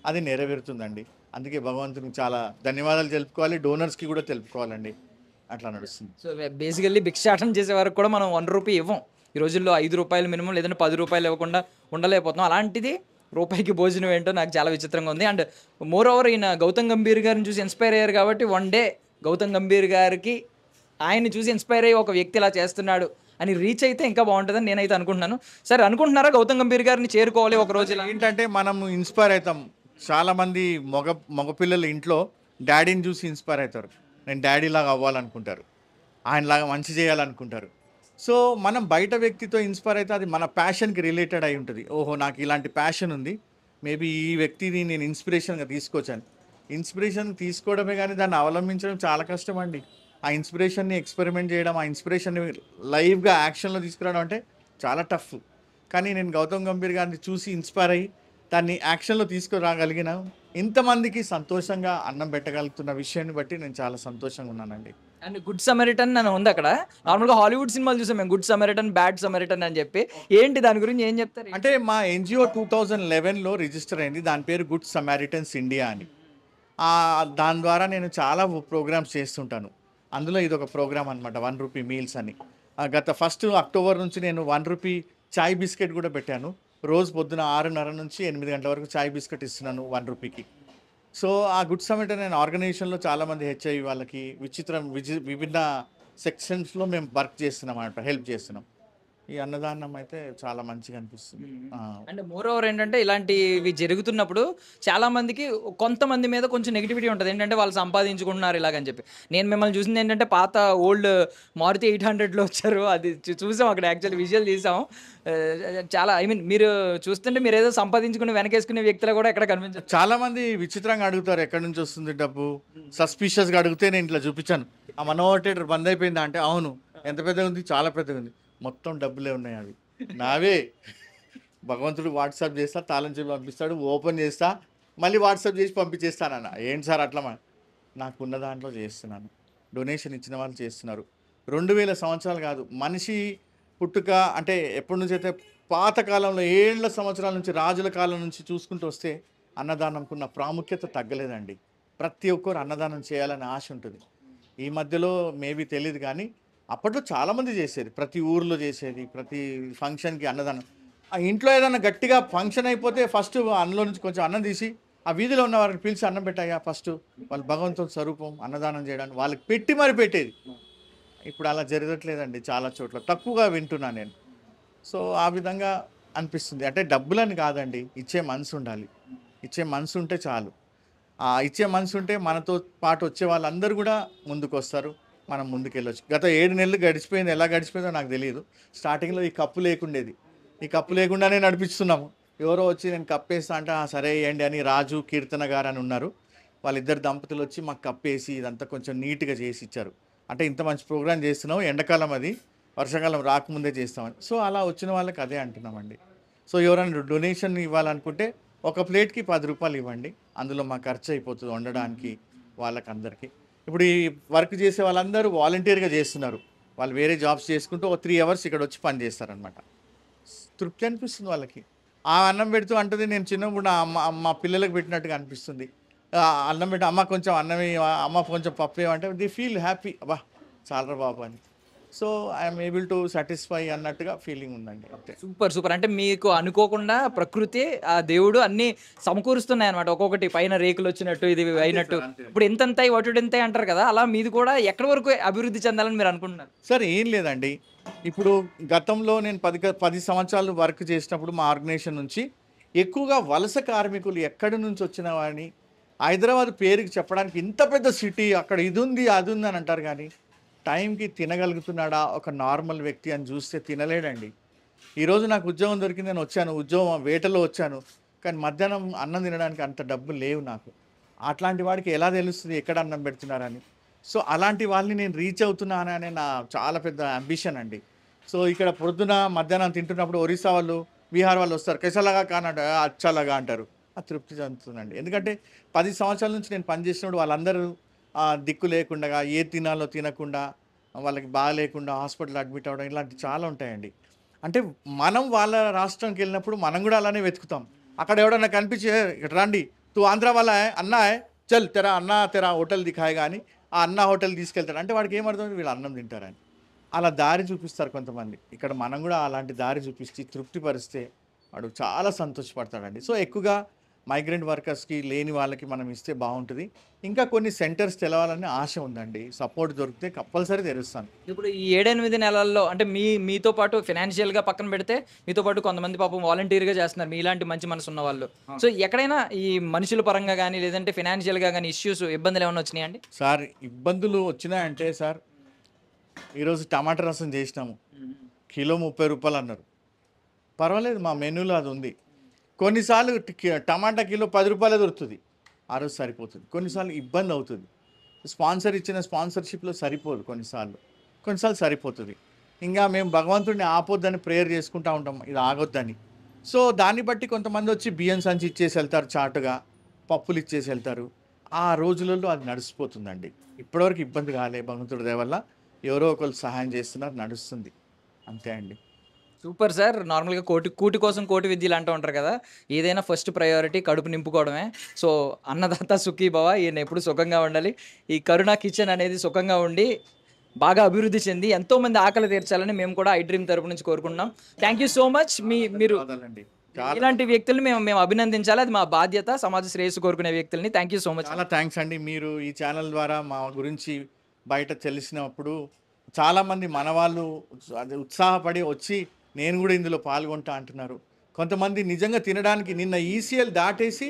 అది నెరవేరుతుందండి. అందుకే భగవంతునికి చాలా ధన్యవాదాలు తెలుపుకోవాలి, డోనర్స్కి కూడా తెలుపుకోవాలండి. అట్లా నడుస్తుంది. సో బేసికల్లీ భిక్షాటన చేసే వరకు కూడా మనం 1 రూపీ ఇవ్వం ఈ రోజుల్లో. 5 రూపాయలు మినిమం, లేదంటే 10 రూపాయలు ఇవ్వకుండా ఉండలేకపోతున్నాం. అలాంటిది రూపాయికి భోజనం ఏంటో నాకు చాలా విచిత్రంగా ఉంది. అండ్ మోర్ ఓవర్ ఈయన గౌతమ్ గంభీర్ గారిని చూసి ఇన్స్పైర్ అయ్యారు కాబట్టి వన్ డే గౌతమ్ గంభీర్ గారికి ఆయన్ని చూసి ఇన్స్పైర్ అయ్యి ఒక వ్యక్తి ఇలా చేస్తున్నాడు అని రీచ్ అయితే ఇంకా బాగుంటుందని నేనైతే అనుకుంటున్నాను. సరే అనుకుంటున్నారా గౌతమ్ గంభీర్ గారిని చేరుకోవాలి ఒక రోజు? ఏంటంటే మనం ఇన్స్పైర్ అవుతాం. చాలామంది మగపిల్లలు ఇంట్లో డాడీని చూసి ఇన్స్పైర్ అవుతారు, నేను డాడీలాగా అవ్వాలనుకుంటారు, ఆయనలాగా మంచి చేయాలనుకుంటారు. సో మనం బయట వ్యక్తితో ఇన్స్పైర్ అయితే అది మన ప్యాషన్కి రిలేటెడ్ అయి ఉంటుంది. ఓహో నాకు ఇలాంటి ప్యాషన్ ఉంది, మేబీ ఈ వ్యక్తిని నేను ఇన్స్పిరేషన్గా తీసుకొచ్చాను. ఇన్స్పిరేషన్ తీసుకోవడమే కానీ దాన్ని అవలంబించడం చాలా కష్టం అండి. ఆ ఇన్స్పిరేషన్ని ఎక్స్పెరిమెంట్ చేయడం, ఆ ఇన్స్పిరేషన్ని లైవ్గా యాక్షన్లో తీసుకురావడం అంటే చాలా టఫ్. కానీ నేను గౌతమ్ గంభీర్ గారిని చూసి ఇన్స్పైర్ అయ్యి దాన్ని యాక్షన్లో తీసుకురాగలిగిన ఇంతమందికి సంతోషంగా అన్నం పెట్టగలుగుతున్న విషయాన్ని బట్టి నేను చాలా సంతోషంగా ఉన్నానండి. అండ్ గుడ్ సమరిటన్ అని ఉంది అక్కడ. నార్మల్గా హాలీవుడ్ సినిమాలు చూసాం మేము, గుడ్ సమరిటన్, బ్యాడ్ సమరిటన్ అని చెప్పి. ఏంటి దాని గురించి ఏం చెప్తారు? అంటే మా ఎన్జిఓ 2011లో రిజిస్టర్ అయింది. దాని పేరు గుడ్ సమారిటన్స్ ఇండియా అని. దాని ద్వారా నేను చాలా ప్రోగ్రామ్స్ చేస్తుంటాను. అందులో ఇది ఒక ప్రోగ్రామ్ అనమాట, 1 రూపీ మీల్స్ అని. గత 1 అక్టోబర్ నుంచి నేను 1 రూపీ చాయ్ బిస్కెట్ కూడా పెట్టాను. రోజు పొద్దున 6:30 నుంచి 8 గంటల వరకు చాయ్ బిస్కెట్ ఇస్తున్నాను 1 రూపీకి. సో ఆ గుడ్ సమిట్ అనే ఆర్గనైజేషన్లో చాలామంది హెచ్ఐవి వాళ్ళకి విభిన్న సెక్షన్స్లో మేము వర్క్ చేస్తున్నాం అన్నమాట, హెల్ప్ చేస్తున్నాం. ఈ అన్నదానం అయితే చాలా మంచిగా అనిపిస్తుంది. అండ్ మోర్ ఓవర్ ఏంటంటే ఇలాంటివి జరుగుతున్నప్పుడు చాలా మందికి, కొంతమంది మీద కొంచెం నెగిటివిటీ ఉంటుంది. ఏంటంటే వాళ్ళు సంపాదించుకుంటున్నారు ఇలాగని చెప్పి. నేను మిమ్మల్ని చూసింది ఏంటంటే పాత ఓల్డ్ మారుతి 800లో వచ్చారు, అది చూసాం అక్కడ, యాక్చువల్లీ విజువల్ తీసాం. చాలా మీరు చూస్తుంటే మీరు ఏదో సంపాదించుకుని వెనకేసుకునే వ్యక్తులు కూడా ఎక్కడ కనిపించారు. చాలా మంది విచిత్రంగా అడుగుతారు, ఎక్కడి నుంచి వస్తుంది డబ్బు, సస్పిషియస్గా అడిగితే నేను ఇట్లా చూపించాను, ఆ మనోహర్ థియేటర్ బంద్ అయిపోయిందా అంటే అవును, ఎంత పెద్దగా ఉంది, చాలా పెద్దగా ఉంది, మొత్తం డబ్బులే ఉన్నాయి, అవి నావే. భగవంతుడు వాట్సాప్ చేస్తా, తాళం చెప్పి పంపిస్తాడు, ఓపెన్ చేస్తా, మళ్ళీ వాట్సాప్ చేసి పంపించేస్తానన్న. ఏంటి సార్ అట్లా? నాకున్న దాంట్లో చేస్తున్నాను. డొనేషన్ ఇచ్చిన వాళ్ళు చేస్తున్నారు. 2000 సంవత్సరాలు కాదు, మనిషి పుట్టుక అంటే ఎప్పటి నుంచి అయితే పాతకాలంలో 7 సంవత్సరాల నుంచి, రాజుల కాలం నుంచి చూసుకుంటూ వస్తే అన్నదానంకున్న ప్రాముఖ్యత తగ్గలేదండి. ప్రతి ఒక్కరు అన్నదానం చేయాలని ఆశ ఉంటుంది. ఈ మధ్యలో మేబీ తెలియదు కానీ అప్పట్లో చాలామంది చేసేది, ప్రతి ఊర్లో చేసేది, ప్రతి ఫంక్షన్కి అన్నదానం. ఆ ఇంట్లో ఏదైనా గట్టిగా ఫంక్షన్ అయిపోతే ఫస్ట్ అందులో నుంచి కొంచెం అన్నం తీసి ఆ వీధిలో ఉన్న వారిని పిలిచి అన్నం పెట్టాయా ఫస్ట్, వాళ్ళు భగవంతుని స్వరూపం, అన్నదానం చేయడానికి వాళ్ళకి పెట్టి మరి పెట్టేది. ఇప్పుడు అలా జరగట్లేదండి, చాలా చోట్ల తక్కువగా వింటున్నా నేను. సో ఆ విధంగా అనిపిస్తుంది. అంటే డబ్బులని కాదండి, ఇచ్చే మనసు ఉండాలి. ఇచ్చే మనసు ఉంటే చాలు. ఆ ఇచ్చే మనసు ఉంటే మనతో పాటు వచ్చే వాళ్ళందరూ కూడా ముందుకు వస్తారు, మనం ముందుకు వెళ్ళొచ్చు. గత 7 నెలలు గడిచిపోయింది, ఎలా గడిచిపోయిందో నాకు తెలియదు. స్టార్టింగ్లో ఈ కప్పు లేకుండేది, ఈ కప్పు లేకుండానే నడిపిస్తున్నాము. ఎవరో వచ్చి నేను కప్పేస్తా అంటే సరే వేయండి అని రాజు, కీర్తన గారు అని ఉన్నారు, వాళ్ళిద్దరు దంపతులు వచ్చి మాకు కప్పేసి ఇదంతా కొంచెం నీట్గా చేసి ఇచ్చారు. అంటే ఇంత మంచి ప్రోగ్రామ్ చేస్తున్నాం, ఎండాకాలం అది, వర్షాకాలం రాకముందే చేస్తామని. సో అలా వచ్చిన వాళ్ళకి అదే అంటున్నామండి. సో ఎవరైనా డొనేషన్ ఇవ్వాలనుకుంటే ఒక ప్లేట్కి 10 రూపాయలు ఇవ్వండి, అందులో మా ఖర్చు అయిపోతుంది వండడానికి వాళ్ళకందరికీ. ఇప్పుడు ఈ వర్క్ చేసే వాళ్ళందరూ వాలంటీర్గా చేస్తున్నారు, వాళ్ళు వేరే జాబ్స్ చేసుకుంటూ ఒక 3 అవర్స్ ఇక్కడ వచ్చి పని చేస్తారనమాట. తృప్తి అనిపిస్తుంది వాళ్ళకి. ఆ అన్నం పెడుతూ అంటుంది, నేను చిన్నప్పుడు మా పిల్లలకు పెట్టినట్టుగా అనిపిస్తుంది. అన్నం పెట్టి అమ్మ కొంచెం అన్నం, అమ్మ కొంచెం పప్పు ఏమంటే ది ఫీల్ హ్యాపీ, అబ్బా చాలరా బాబు అని. So I'm able to satisfy అన్నట్టుగా ఫీలింగ్ ఉందండి. అంతే. Super super. అంటే మీకు అనుకోకుండా ప్రకృతి, ఆ దేవుడు అన్ని సమకూరుస్తున్నాయి అనమాట. ఒక్కొక్కటి పైన రేకులు వచ్చినట్టు, ఇది అయినట్టు. ఇప్పుడు ఎంతంత వటుడు ఎంత అంటారు కదా, అలా మీది కూడా ఎక్కడి వరకు అభివృద్ధి చెందాలని మీరు అనుకుంటున్నారు? సార్ ఏం లేదండి, ఇప్పుడు గతంలో నేను 10 సంవత్సరాలు వర్క్ చేసినప్పుడు మా ఆర్గనైజేషన్ నుంచి ఎక్కువగా వలస కార్మికులు ఎక్కడి నుంచి వచ్చిన వాడిని హైదరాబాద్ పేరుకి చెప్పడానికి, ఇంత పెద్ద సిటీ అక్కడ ఇది ఉంది అది ఉంది అని అంటారు, కానీ టైంకి తినగలుగుతున్నాడా ఒక నార్మల్ వ్యక్తి అని చూస్తే తినలేడండి. ఈరోజు నాకు ఉద్యోగం దొరికింది, నేను వచ్చాను, ఉద్యోగం వేటలో వచ్చాను, కానీ మధ్యాహ్నం అన్నం తినడానికి అంత డబ్బులు లేవు నాకు. అట్లాంటి వాడికి ఎలా తెలుస్తుంది ఎక్కడ అన్నం పెడుతున్నారని? సో అలాంటి వాళ్ళని నేను రీచ్ అవుతున్నాను అనే నా చాలా పెద్ద అంబిషన్ అండి. సో ఇక్కడ పొద్దున మధ్యాహ్నం తింటున్నప్పుడు ఒరిస్సా వాళ్ళు, బీహార్ వాళ్ళు వస్తారు, కెసలాగా కానంట అచ్చలాగా అంటారు, ఆ తృప్తి చెందుతుందండి. ఎందుకంటే 10 సంవత్సరాల నుంచి నేను పనిచేసినప్పుడు వాళ్ళందరూ దిక్కు లేకుండా, ఏ తినాలో తినకుండా, వాళ్ళకి బాగాలేకుండా హాస్పిటల్ అడ్మిట్ అవ్వడం, ఇలాంటివి చాలా ఉంటాయండి. అంటే మనం వాళ్ళ రాష్ట్రంకి వెళ్ళినప్పుడు మనం కూడా అలానే వెతుకుతాం. అక్కడ ఎవడన్నా కనిపించి ఇక్కడ రండి, తూ ఆంధ్ర వాళ్ళ అన్నా చల్ తెరా అన్నా తెరా హోటల్ దిఖాయి, కానీ ఆ అన్న హోటల్ తీసుకెళ్తాడు అంటే వాడికి ఏమర్థం, వీళ్ళు అన్నం తింటారని. అలా దారి చూపిస్తారు కొంతమంది. ఇక్కడ మనం కూడా అలాంటి దారి చూపించి తృప్తిపరిస్తే వాడు చాలా సంతోషపడతాడండి. సో ఎక్కువగా మైగ్రెంట్ వర్కర్స్కి, లేని వాళ్ళకి మనం ఇస్తే బాగుంటుంది. ఇంకా కొన్ని సెంటర్స్ తెలవాలని ఆశ ఉందండి, సపోర్ట్ దొరికితే కంపల్సరీ తెరుస్తాను. ఇప్పుడు ఈ 7-8 నెలల్లో అంటే మీతో పాటు ఫినాన్షియల్గా పక్కన పెడితే, మీతో పాటు కొంతమంది పాపం వాలంటీర్గా చేస్తున్నారు, మీలాంటి మంచి మనసు ఉన్న వాళ్ళు. సో ఎక్కడైనా ఈ మనుషుల పరంగా కానీ, లేదంటే ఫినాన్షియల్గా కానీ ఇష్యూస్, ఇబ్బందులు ఏమైనా వచ్చినాయండి? సార్ ఇబ్బందులు వచ్చినాయంటే సార్, ఈరోజు టమాటా రసం చేసినాము, కిలో 30 రూపాయలు అన్నారు. పర్వాలేదు, మా మెనూలో అది ఉంది. కొన్నిసార్లు టమాటా కిలో 10 రూపాయలే దొరుకుతుంది, ఆ రోజు సరిపోతుంది. కొన్నిసార్లు ఇబ్బంది అవుతుంది. స్పాన్సర్ ఇచ్చిన స్పాన్సర్షిప్లో సరిపోదు కొన్నిసార్లు సరిపోతుంది. ఇంకా మేము భగవంతుడిని ఆపొద్దని ప్రేయర్ చేసుకుంటూ ఉంటాం, ఇది ఆగొద్దని. సో దాన్ని బట్టి కొంతమంది వచ్చి బియ్యం సంచి ఇచ్చేసి వెళ్తారు, చాటుగా పప్పులు ఇచ్చేసి వెళ్తారు. ఆ రోజులలో అది నడిచిపోతుందండి. ఇప్పటివరకు ఇబ్బంది కాలే, భగవంతుడి దయ వల్ల ఎవరో ఒకరు సహాయం చేస్తున్నారు, నడుస్తుంది, అంతే అండి. Super sir. నార్మల్గా కూటి కోసం కోటి విద్యలు అంటూ ఉంటారు కదా, ఏదైనా ఫస్ట్ ప్రయారిటీ కడుపు నింపుకోవడమే. సో అన్నదాత సుఖీ భవ, ఈయన ఎప్పుడు సుఖంగా ఉండాలి. ఈ కరుణ కిచెన్ అనేది సుఖంగా ఉండి బాగా అభివృద్ధి చెంది ఎంతోమంది ఆకలి తీర్చాలని మేము కూడా ఐ డ్రీమ్ తరపు నుంచి కోరుకుంటున్నాం. Thank you so much. మీరు ధన్యవాదాలండి. ఇలాంటి వ్యక్తుల్ని మేము అభినందించాలి, అది మా బాధ్యత, సమాజ శ్రేయస్సు కోరుకునే వ్యక్తుల్ని. Thank you so much. చాలా థ్యాంక్స్ అండి. మీరు ఈ ఛానల్ ద్వారా మా గురించి బయట తెలిసినప్పుడు చాలామంది మన వాళ్ళు అది ఉత్సాహపడి వచ్చి నేను కూడా ఇందులో పాల్గొంటా అంటున్నారు. కొంతమంది నిజంగా తినడానికి నిన్న ఈసీఎల్ దాటేసి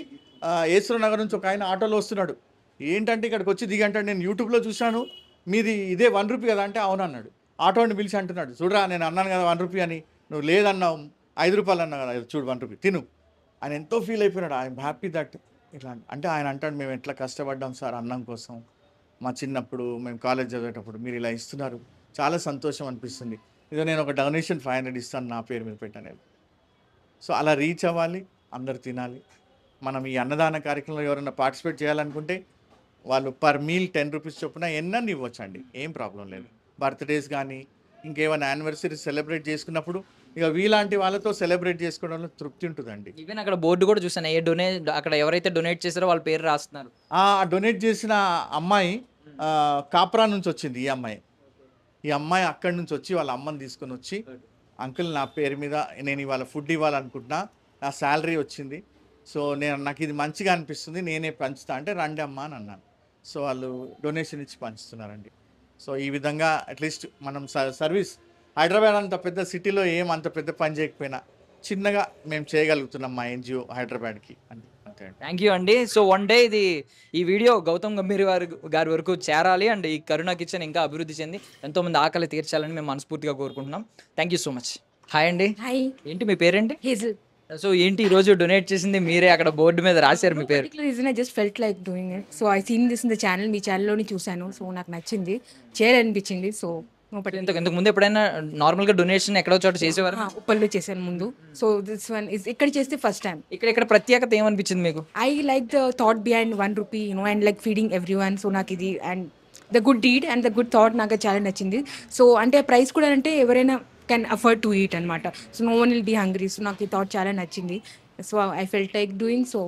ఏసూరు నగర్ నుంచి ఒక ఆయన ఆటోలో వస్తున్నాడు. ఏంటంటే ఇక్కడికి వచ్చి దిగంటాడు, నేను యూట్యూబ్లో చూశాను, మీది ఇదే 1 రూపీ కదా అంటే అవునన్నాడు. ఆటోని పిలిచి అంటున్నాడు, చూడరా నేను అన్నాను కదా 1 రూపీ అని, నువ్వు లేదన్నావు 5 రూపాయలు అన్నావు కదా, చూడు 1 రూపీ తిను. ఆయన ఎంతో ఫీల్ అయిపోయినాడు. ఐఎమ్ హ్యాపీ దట్ ఇట్లా అంటే ఆయన అంటాడు, మేము ఎట్లా కష్టపడ్డాం సార్ అన్నం కోసం, మా చిన్నప్పుడు మేము కాలేజ్ చదివేటప్పుడు మీరు ఇలా ఇస్తున్నారు, చాలా సంతోషం అనిపిస్తుంది. ఇదో నేను ఒక డొనేషన్ 500 ఇస్తాను, నా పేరు మీద పెట్టాను. సో అలా రీచ్ అవ్వాలి, అందరు తినాలి. మనం ఈ అన్నదాన కార్యక్రమంలో ఎవరైనా పార్టిసిపేట్ చేయాలనుకుంటే వాళ్ళు పర్ మీల్ 10 రూపీస్ చొప్పున ఎన్నన్నీ ఇవ్వచ్చండి, ఏం ప్రాబ్లం లేదు. బర్త్డేస్ కానీ ఇంకేమైనా యానివర్సరీ సెలబ్రేట్ చేసుకున్నప్పుడు ఇక వీలాంటి వాళ్ళతో సెలబ్రేట్ చేసుకోవడంలో తృప్తి ఉంటుందండి. ఈవెన్ అక్కడ బోర్డు కూడా చూసాను, అక్కడ ఎవరైతే డొనేట్ చేశారో వాళ్ళ పేరు రాస్తున్నారు. ఆ డొనేట్ చేసిన అమ్మాయి కాప్రా నుంచి వచ్చింది. ఈ అమ్మాయి అక్కడి నుంచి వచ్చి వాళ్ళ అమ్మని తీసుకొని వచ్చి, అంకుల్ నా పేరు మీద నేను ఇవాళ ఫుడ్ ఇవ్వాలనుకుంటున్నా, నా శాలరీ వచ్చింది, సో నాకు ఇది మంచిగా అనిపిస్తుంది, నేనే పంచుతా అంటే రండి అమ్మా అని అన్నాను. సో వాళ్ళు డొనేషన్ ఇచ్చి పంచుతున్నారండి. సో ఈ విధంగా అట్లీస్ట్ మనం సర్వీస్ హైదరాబాద్ అంత పెద్ద సిటీలో ఏం అంత పెద్ద పని చేయకపోయినా చిన్నగా మేము చేయగలుగుతున్నాం మా ఎన్జిఓ హైదరాబాద్కి అంతే. థ్యాంక్ యూ అండి. సో వన్ డే ఈ వీడియో గౌతమ్ గంభీర్ గారి వరకు చేరాలి అండ్ ఈ కరుణ కిచెన్ ఇంకా అభివృద్ధి చెంది ఎంతోమంది ఆకలి తీర్చాలని మేము మనస్ఫూర్తిగా కోరుకుంటున్నాం. Thank you so much. Hi అండి. హాయ్, ఏంటి మీ పేరేంటి? హేజల్. సో ఏంటి ఈరోజు డొనేట్ చేసింది మీరే, అక్కడ బోర్డు మీద రాశారు మీ పేరు. Particular reason I just felt like doing it. So I seen this in the channel, మీ ఛానల్లోని చూశాను, సో నాకు నచ్చింది, చేయాలనిపించింది. సో ఇంతకు ముందు ఎప్పుడైనా నార్మల్గా డొనేషన్ ఎక్కడో చోట చేసేవారు? ఉప్పల్లో చేశాను ముందు. సో దిస్ వన్ ఇస్ ఇక్కడ చేస్తే ఫస్ట్ టైం. ఇక్కడ ప్రత్యేకత ఏమనిపించింది మీకు? I like the thought behind 1 rupee and like feeding everyone. So నాకు ఇది and the good deed and the good thought నాకు చాలా నచ్చింది. సో అంటే ప్రైస్ కూడా అంటే ఎవరైనా కెన్ అఫోర్డ్ టు ఈట్ అనమాట. So no one will be hungry. So నాకు ఈ థాట్ చాలా నచ్చింది. So I felt like doing. So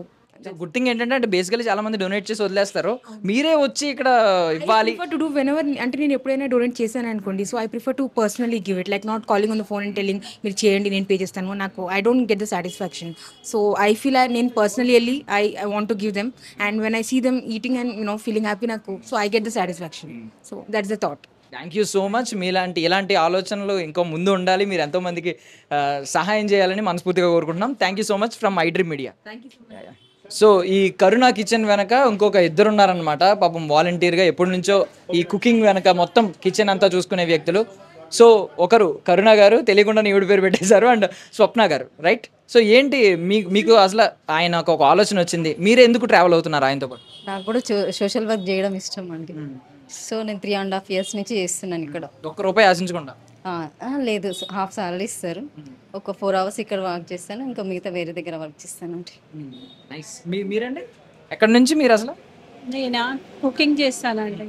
good thing ఏంటంటే అంటే బేసికలీ చాలా మంది డొనేట్ చేసి వదిలేస్తారు, మీరే వచ్చి ఇక్కడ ఇవ్వాలి. టు డూ వెనెవర్ అంటే నేను ఎప్పుడైనా డొనేట్ చేశాను అనుకోండి, so I prefer to personally give it, like not calling on the phone and telling మీరు చేయండి నేను పే చేస్తాను. నాకు I don't get the satisfaction. So I feel నేను పర్సనలీ వెళ్ళి I want to give them and when I see them eating and feeling happy నాకు, so I get the satisfaction. So that's the thought. Thank you so much. ఇలాంటి ఆలోచనలు ఇంకో ముందు ఉండాలి, మీరు ఎంతోమందికి సహాయం చేయాలని మనస్ఫూర్తిగా కోరుకుంటున్నాం. Thank you so much from I dream media. Thank you so much. So ఈ కరుణ కిచెన్ వెనక ఇంకొక ఇద్దరు ఉన్నారనమాట, పాపం వాలంటీర్గా ఎప్పటి నుంచో ఈ కుకింగ్ వెనక మొత్తం కిచెన్ అంతా చూసుకునే వ్యక్తులు. సో ఒకరు కరుణ గారు, తెలియకుండా ఈవిడ పేరు పెట్టేశారు, అండ్ స్వప్న గారు, రైట్? సో ఏంటి మీకు అసలు ఆయనకు ఒక ఆలోచన వచ్చింది, మీరే ఎందుకు ట్రావెల్ అవుతున్నారు ఆయనతో పాటు? నాకు కూడా సోషల్ వర్క్ చేయడం ఇష్టం అండి. సో నేను 3.5 years నుంచి చేస్తున్నాను ఇక్కడ. ₹1 ఆశించకుండా? లేదు, హాఫ్ సాలరీ ఇస్తారు. ఒక 4 hours ఇక్కడ వర్క్ చేస్తాను, ఇంకా మిగతా వేరే దగ్గర వర్క్ చేస్తాను అండి. నైస్. మీరండి ఎక్కడి నుంచి మీరు అసలు? నేనా కుకింగ్ చేస్తానండి.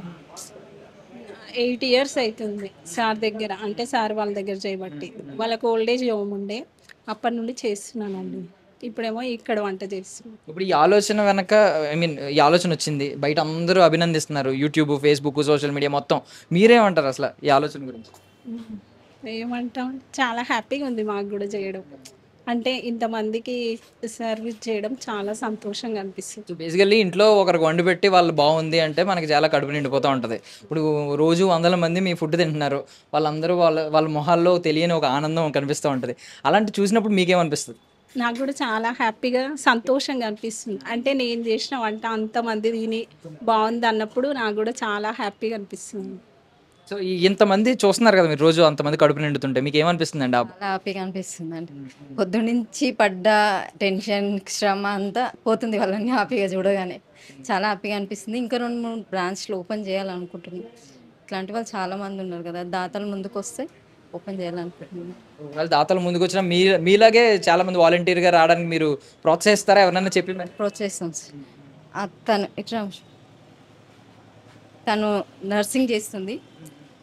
8 years అవుతుంది సార్ దగ్గర, అంటే సార్ వాళ్ళ దగ్గర చేయబట్టి. వాళ్ళకు ఓల్డేజ్ హోమ్ ఉండే, అప్పటి నుండి చేస్తున్నానండి. ఇప్పుడేమో ఇక్కడ వంట చేస్తున్నాను. ఇప్పుడు ఈ ఆలోచన వెనక ఈ ఆలోచన వచ్చింది, బయట అందరూ అభినందిస్తున్నారు, యూట్యూబ్, ఫేస్బుక్, సోషల్ మీడియా మొత్తం. మీరేమంటారు అసలు ఈ ఆలోచన గురించి? ఏమంటాం, చాలా హ్యాపీగా ఉంది మాకు కూడా చేయడం, అంటే ఇంతమందికి సర్వీస్ చేయడం చాలా సంతోషంగా అనిపిస్తుంది. సో బేసికల్లీ ఇంట్లో ఒకరికి వండి పెట్టి వాళ్ళు బాగుంది అంటే మనకి చాలా కడుపు నిండిపోతూ ఉంటుంది. ఇప్పుడు రోజు 100 మంది మీ ఫుడ్ తింటున్నారు, వాళ్ళందరూ వాళ్ళ మొహాల్లో తెలియని ఒక ఆనందం కనిపిస్తూ ఉంటుంది. అలాంటి చూసినప్పుడు మీకేమనిపిస్తుంది? నాకు కూడా చాలా హ్యాపీగా, సంతోషంగా అనిపిస్తుంది. అంటే నేను చేసిన వంట అంతమంది తిని బాగుంది అన్నప్పుడు నాకు కూడా చాలా హ్యాపీగా అనిపిస్తుంది. సో ఇంతమంది చూస్తున్నారు కదా మీరు, రోజు అంతమంది కడుపు నిండుతుంటే మీకు ఏమనిపిస్తుందండి? చాలా హ్యాపీగా అనిపిస్తుంది అండి. పొద్దున్నుంచి పడ్డ టెన్షన్ శ్రమ అంతా పోతుంది వాళ్ళని హ్యాపీగా చూడగానే. చాలా హ్యాపీగా అనిపిస్తుంది. ఇంకా 2-3 బ్రాంచ్లు ఓపెన్ చేయాలనుకుంటున్నాం. ఇట్లాంటి వాళ్ళు చాలా మంది ఉన్నారు కదా, దాతలు ముందుకు వస్తే ఓపెన్ చేయాలనుకుంటున్నాం. వాళ్ళ దాతలు ముందుకు వచ్చిన మీలాగే చాలా మంది వాలంటీర్గా రావడానికి మీరు ప్రోత్సహిస్తారా? ఎవరన్నా చెప్పి మరి? ప్రోత్సహిస్తాం సార్. తను ఇట్లా తను నర్సింగ్ చేస్తుంది,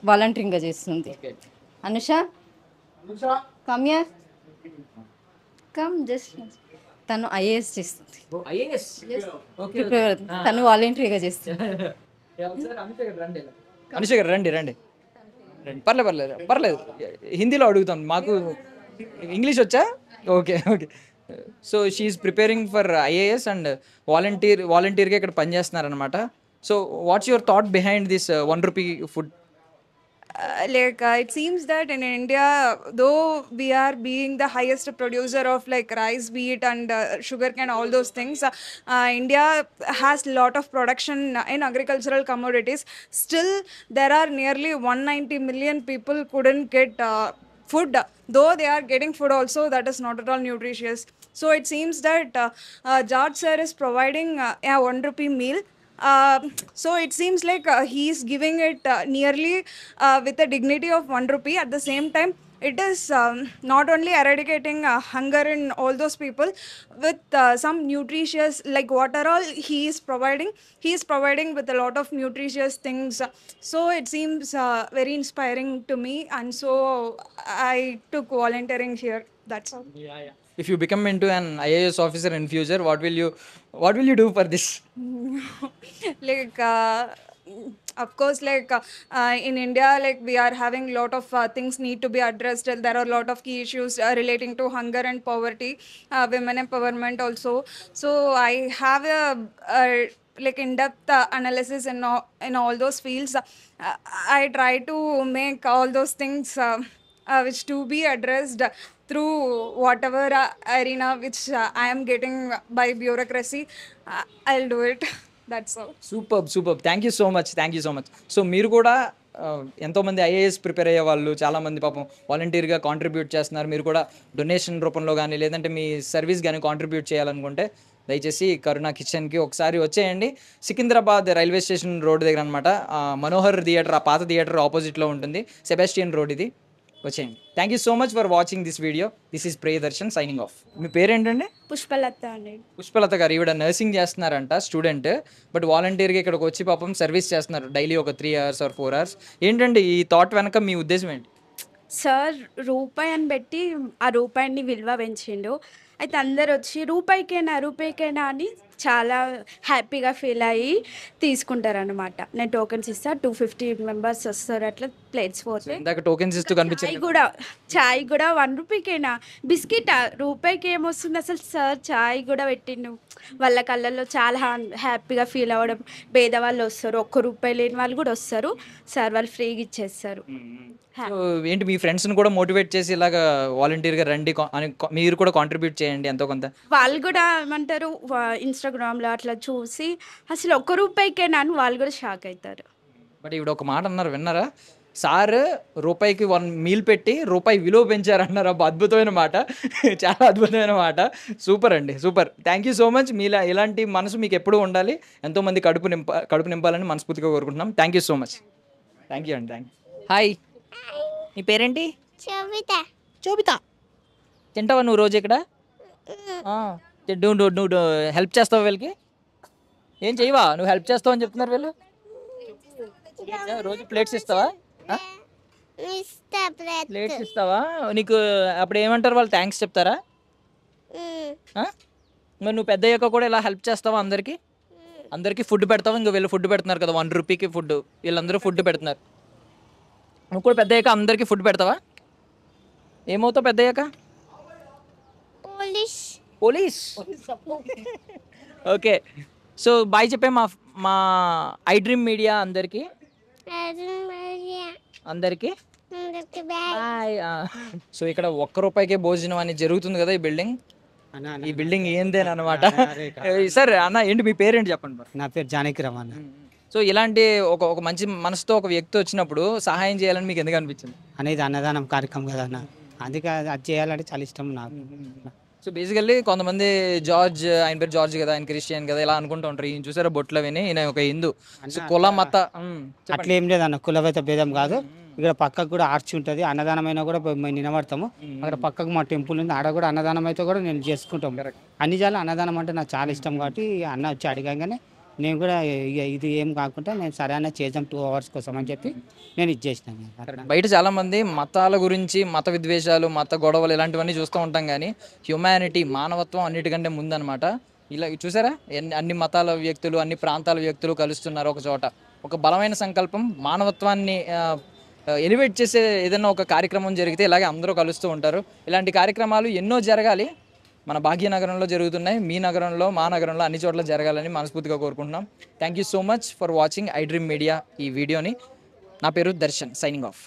వాలంటీరింగ్గా చేస్తుంది. Anusha come here, come just. తను ఐఏఎస్ చేస్తుంది, తను వాలంటీర్గా చేస్తుంది. అనుష గారు రండి రండి రండి. పర్లేదు హిందీలో అడుగుతాం, మాకు ఇంగ్లీష్ వచ్చా? Okay okay. So she is preparing for IAS and వాలంటీర్గా ఇక్కడ పనిచేస్తున్నారనమాట. So what's your thought behind this ₹1 food? It seems that in India, though we are being the highest producer of like rice, wheat, and sugarcane, all those things, India has lot of production in agricultural commodities. Still, there are nearly 190 million people couldn't get food. Though they are getting food also, that is not at all nutritious. So it seems that George sir is providing a ₹1 meal. So it seems like he is giving it nearly with the dignity of ₹1. At the same time, it is not only eradicating hunger in all those people with some nutritious, like what are all he is providing with a lot of nutritious things. So it seems very inspiring to me, and so I took volunteering here. That's all. If you become into an IAS officer in future, what will you do for this? Like of course, like in India, like we are having lot of things need to be addressed. There are a lot of key issues relating to hunger and poverty, women empowerment also. So I have a like in-depth analysis in all those fields. I try to make all those things which to be addressed through whatever arena which I am getting by bureaucracy. I'll do it. That's all. Super. Thank you so much. So మీరు కూడా ఎంతోమంది IAS prepare అయ్యే వాళ్ళు చాలామంది పాపం వాలంటీర్గా contribute చేస్తున్నారు. మీరు కూడా డొనేషన్ రూపంలో కానీ లేదంటే మీ సర్వీస్ కానీ కాంట్రిబ్యూట్ చేయాలనుకుంటే దయచేసి కరుణ కిచెన్కి ఒకసారి వచ్చేయండి. సికింద్రాబాద్ రైల్వే స్టేషన్ రోడ్ దగ్గర అనమాట. మనోహర్ థియేటర్, ఆ పాత థియేటర్ ఆపోజిట్లో ఉంటుంది. సెబాస్టియన్ రోడ్ ఇది. వచ్చేయండి. Thank you so much for watching this video. This is Priyadarshan signing off. మీ పేరేంటండి? పుష్పలత అండి. పుష్పలత గారు ఈవిడ నర్సింగ్ చేస్తున్నారంట, స్టూడెంట్. బట్ వాలంటీర్గా ఇక్కడికి వచ్చి పాపం సర్వీస్ చేస్తున్నారు డైలీ ఒక 3 hours or 4 hours. ఏంటండి ఈ థాట్ వెనక మీ ఉద్దేశం ఏంటి? సార్ రూపాయి అని పెట్టి ఆ రూపాయిని విలువ పెంచిండు. అయితే అందరు వచ్చి రూపాయికేనా అని చాలా హ్యాపీగా ఫీల్ అయ్యి తీసుకుంటారు అనమాట. నేను టోకెన్స్ ఇస్తా, 250 members వస్తారు, అట్లా ప్లేట్స్ పోతే ఇందాక టోకెన్స్ ఇస్తూ కనిపించింది. చాయ్ కూడా ₹1కేనా, బిస్కెట్ రూపాయికి ఏమొస్తుంది అసలు. సార్ చాయ్ కూడా పెట్టిండు. వాళ్ళ కళ్ళల్లో చాలా హ్యాపీగా ఫీల్ అవ్వడం. పేదవాళ్ళు వస్తారు, ₹1 లేని వాళ్ళు కూడా వస్తారు. సార్ వాళ్ళు ఫ్రీగా ఇచ్చేస్తారు. ఏంటి మీ ఫ్రెండ్స్ని కూడా మోటివేట్ చేసి ఇలాగా వాలంటీర్గా రండి అని మీరు కూడా కాంట్రిబ్యూట్ చేయండి ఎంతో కొంత. వాళ్ళు కూడా ఏమంటారు, ఇన్స్టాగ్రామ్లో అట్లా చూసి అసలు ₹1కేనా అని వాళ్ళు కూడా షాక్ అవుతారు. బట్ ఇప్పుడు ఒక మాట అన్నారు, విన్నారా? సార్ రూపాయికి 1 మీల్ పెట్టి రూపాయి విలువ పెంచారన్నారు. అద్భుతమైన మాట, చాలా అద్భుతమైన మాట. సూపర్ అండి, super. Thank you so much. మీలా ఇలాంటి మనసు మీకు ఎప్పుడూ ఉండాలి. ఎంతోమంది కడుపు నింపాలని మనస్ఫూర్తిగా కోరుకుంటున్నాం. Thank you so much. Thank you అండి. Thank you. హాయ్, నీ పేరేంటి? శోభిత. తింటావా నువ్వు రోజు ఇక్కడ? నువ్వు హెల్ప్ చేస్తావా వీళ్ళకి? ఏం చేయవా నువ్వు? హెల్ప్ చేస్తావు అని చెప్తున్నారు వీళ్ళు. రోజు ప్లేట్స్ ఇస్తావా? ప్లేట్స్ ఇస్తావా? నీకు అప్పుడు ఏమంటారు వాళ్ళు? థ్యాంక్స్ చెప్తారా? మరి నువ్వు పెద్ద అయ్యాక కూడా ఇలా హెల్ప్ చేస్తావా? అందరికీ ఫుడ్ పెడతావా? ఇంకా వీళ్ళు ఫుడ్ పెడుతున్నారు కదా, ₹1కి ఫుడ్. వీళ్ళందరూ ఫుడ్ పెడుతున్నారు. నువ్వు కూడా పెద్ద అయ్యాక అందరికీ ఫుడ్ పెడతావా? ఏమవుతావు పెద్ద అయ్యాక? పోలీస్. ఓకే. సో బాయ్ చెప్పే మా ఐ డ్రీమ్ మీడియా అందరికీ బాయ్. సో ఇక్కడ ₹1కే భోజనం అని జరుగుతుంది కదా ఈ బిల్డింగ్ ఏందేనమాట. సార్ అన్న ఏంటి మీ పేరేంటి చెప్పండి. నా పేరు జానకి రమణ. సో ఇలాంటి ఒక మంచి మనసుతో ఒక వ్యక్తి వచ్చినప్పుడు సహాయం చేయాలని మీకు ఎందుకు అనిపించింది? అనేది అన్నదానం కార్యక్రమం కదా అన్న, అందుకే అది చేయాలంటే చాలా ఇష్టం నాకు. సో బేసికల్లీ కొంతమంది జార్జ్, ఆయన పేరు జార్జ్ కదా, ఆయన క్రిస్టియన్ కదా ఇలా అనుకుంటూ ఉంటారు. ఈయన చూసారా బొట్లు విని, ఈయన ఒక హిందూ. సో కుల మత అట్లా ఏం లేదన్న, కులవేత భేదం కాదు. ఇక్కడ పక్కకు కూడా ఆర్చి ఉంటుంది, అన్నదానం అయినా కూడా మేము నిలబడతాము. అక్కడ పక్కకు మా టెంపుల్ ఉంది, ఆడ కూడా అన్నదానం అయితే కూడా నేను చేసుకుంటాం. అన్ని జాలు అన్నదానం అంటే నాకు చాలా ఇష్టం కాబట్టి అన్న వచ్చి అడిగాగానే నేను కూడా ఇది ఏం కాకుండా నేను సరే అన్న చేద్దాం 2 hours కోసం అని చెప్పి నేను ఇది చేసినాను. బయట చాలా మంది మతాల గురించి, మత విద్వేషాలు, మత గొడవలు ఇలాంటివన్నీ చూస్తూ ఉంటాం, కానీ హ్యుమానిటీ, మానవత్వం అన్నిటికంటే ముందనమాట. ఇలా చూసారా అన్ని మతాల వ్యక్తులు, అన్ని ప్రాంతాల వ్యక్తులు కలుస్తున్నారు ఒక చోట. ఒక బలమైన సంకల్పం, మానవత్వాన్ని ఎలివేట్ చేసే ఏదైనా ఒక కార్యక్రమం జరిగితే ఇలాగే అందరూ కలుస్తూ ఉంటారు. ఇలాంటి కార్యక్రమాలు ఎన్నో జరగాలి. మన భాగ్యనగరంలో జరుగుతున్నాయి, మీ నగరంలో, మా నగరంలో అన్ని చోట్ల జరగాలని మనస్ఫూర్తిగా కోరుకుంటున్నాం. Thank you so much for watching I dream media ఈ వీడియోని. నా పేరు Darshan, signing off.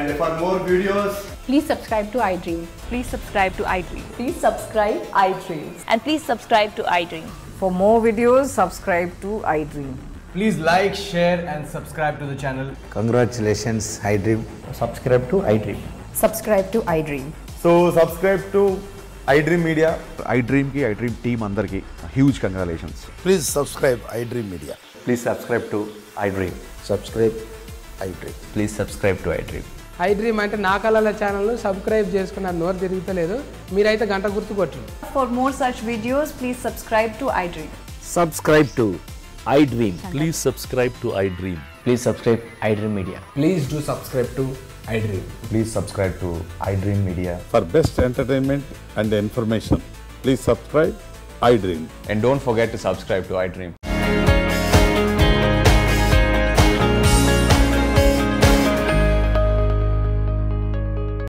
And for more videos, please subscribe to iDream. Please subscribe to iDream. Please subscribe iDream. And please subscribe to iDream. For more videos, subscribe to iDream. Please like, share and subscribe to the channel. Congratulations, iDream. Subscribe to iDream. Subscribe to iDream. So subscribe to iDream Media. iDream ki iDream team andarki huge congratulations. Please subscribe iDream Media. Please subscribe to iDream. Subscribe iDream. Please subscribe to iDream. iDream అంటే నా కళల ఛానల్ను subscribe చేసుకున్న నోరు తిరుగుతలేదు, మీరైతే గంట గుర్తు కొట్టండి. For more such videos, please subscribe to iDream. Subscribe to iDream. Please subscribe to iDream. Please subscribe iDream Media. Please do subscribe to iDream. Please subscribe to iDream Media. For best entertainment and information, please subscribe iDream. And don't forget to subscribe to iDream.